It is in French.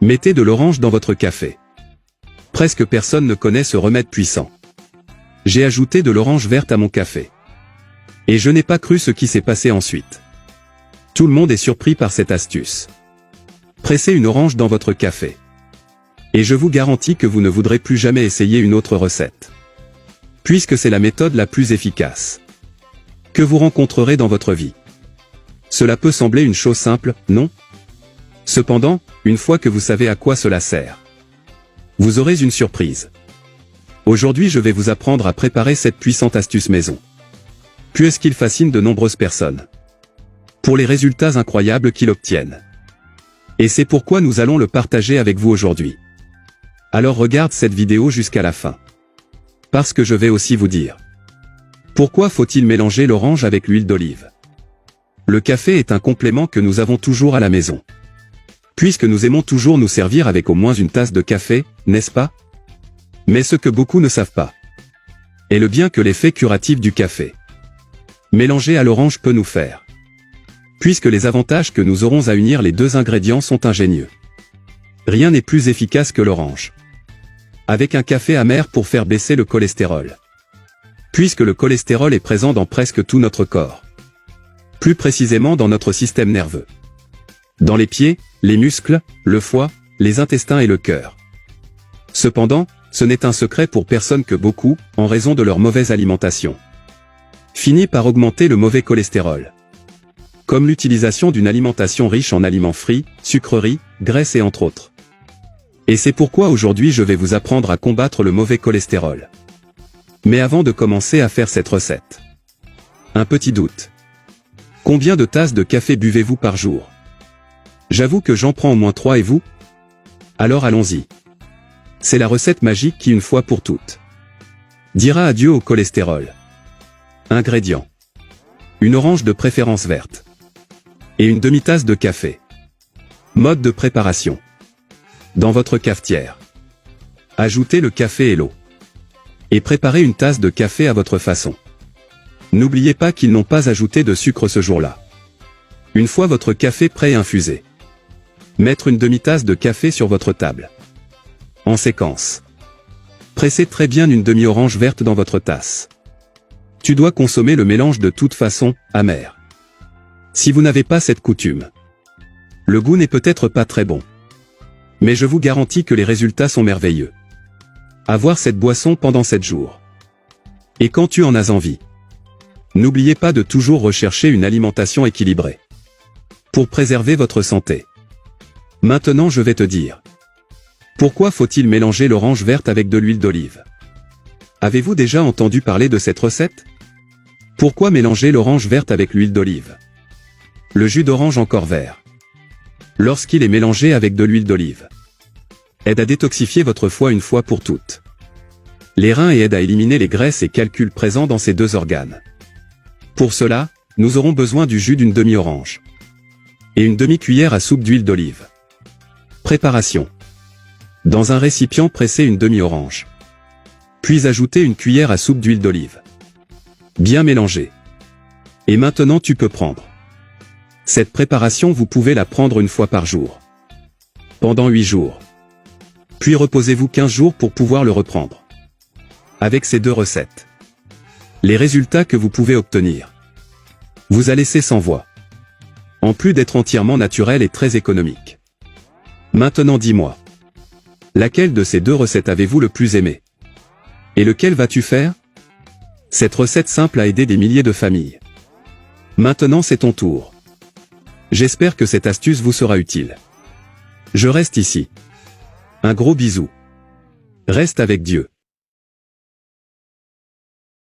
Mettez de l'orange dans votre café. Presque personne ne connaît ce remède puissant. J'ai ajouté de l'orange verte à mon café. Et je n'ai pas cru ce qui s'est passé ensuite. Tout le monde est surpris par cette astuce. Pressez une orange dans votre café. Et je vous garantis que vous ne voudrez plus jamais essayer une autre recette. Puisque c'est la méthode la plus efficace que vous rencontrerez dans votre vie. Cela peut sembler une chose simple, non? Cependant, une fois que vous savez à quoi cela sert, vous aurez une surprise. Aujourd'hui je vais vous apprendre à préparer cette puissante astuce maison. Puisqu'il fascine de nombreuses personnes. Pour les résultats incroyables qu'il obtiennent. Et c'est pourquoi nous allons le partager avec vous aujourd'hui. Alors regarde cette vidéo jusqu'à la fin. Parce que je vais aussi vous dire. Pourquoi faut-il mélanger l'orange avec l'huile d'olive? Le café est un complément que nous avons toujours à la maison. Puisque nous aimons toujours nous servir avec au moins une tasse de café, n'est-ce pas? Mais ce que beaucoup ne savent pas est le bien que l'effet curatif du café mélangé à l'orange peut nous faire. Puisque les avantages que nous aurons à unir les deux ingrédients sont ingénieux. Rien n'est plus efficace que l'orange. Avec un café amer pour faire baisser le cholestérol. Puisque le cholestérol est présent dans presque tout notre corps. Plus précisément dans notre système nerveux. Dans les pieds, les muscles, le foie, les intestins et le cœur. Cependant, ce n'est un secret pour personne que beaucoup, en raison de leur mauvaise alimentation, finit par augmenter le mauvais cholestérol. Comme l'utilisation d'une alimentation riche en aliments frits, sucreries, graisses et entre autres. Et c'est pourquoi aujourd'hui je vais vous apprendre à combattre le mauvais cholestérol. Mais avant de commencer à faire cette recette, un petit doute. Combien de tasses de café buvez-vous par jour? J'avoue que j'en prends au moins 3 et vous? Alors allons-y. C'est la recette magique qui une fois pour toutes dira adieu au cholestérol. Ingrédients. Une orange de préférence verte. Et une demi-tasse de café. Mode de préparation. Dans votre cafetière. Ajoutez le café et l'eau. Et préparez une tasse de café à votre façon. N'oubliez pas qu'ils n'ont pas ajouté de sucre ce jour-là. Une fois votre café prêt et infusé. Mettre une demi-tasse de café sur votre table. En séquence. Pressez très bien une demi-orange verte dans votre tasse. Tu dois consommer le mélange de toute façon, amer. Si vous n'avez pas cette coutume. Le goût n'est peut-être pas très bon. Mais je vous garantis que les résultats sont merveilleux. Avoir cette boisson pendant 7 jours. Et quand tu en as envie. N'oubliez pas de toujours rechercher une alimentation équilibrée. Pour préserver votre santé. Maintenant je vais te dire. Pourquoi faut-il mélanger l'orange verte avec de l'huile d'olive? Avez-vous déjà entendu parler de cette recette? Pourquoi mélanger l'orange verte avec l'huile d'olive? Le jus d'orange encore vert. Lorsqu'il est mélangé avec de l'huile d'olive. Aide à détoxifier votre foie une fois pour toutes. Les reins et aide à éliminer les graisses et calculs présents dans ces deux organes. Pour cela, nous aurons besoin du jus d'une demi-orange. Et une demi-cuillère à soupe d'huile d'olive. Préparation. Dans un récipient, pressez une demi-orange. Puis ajoutez une cuillère à soupe d'huile d'olive. Bien mélanger. Et maintenant tu peux prendre. Cette préparation vous pouvez la prendre une fois par jour. Pendant 8 jours. Puis reposez-vous 15 jours pour pouvoir le reprendre. Avec ces deux recettes. Les résultats que vous pouvez obtenir. Vous a laissé sans voix. En plus d'être entièrement naturel et très économique. Maintenant dis-moi. Laquelle de ces deux recettes avez-vous le plus aimé? Et lequel vas-tu faire? Cette recette simple a aidé des milliers de familles. Maintenant c'est ton tour. J'espère que cette astuce vous sera utile. Je reste ici. Un gros bisou. Reste avec Dieu.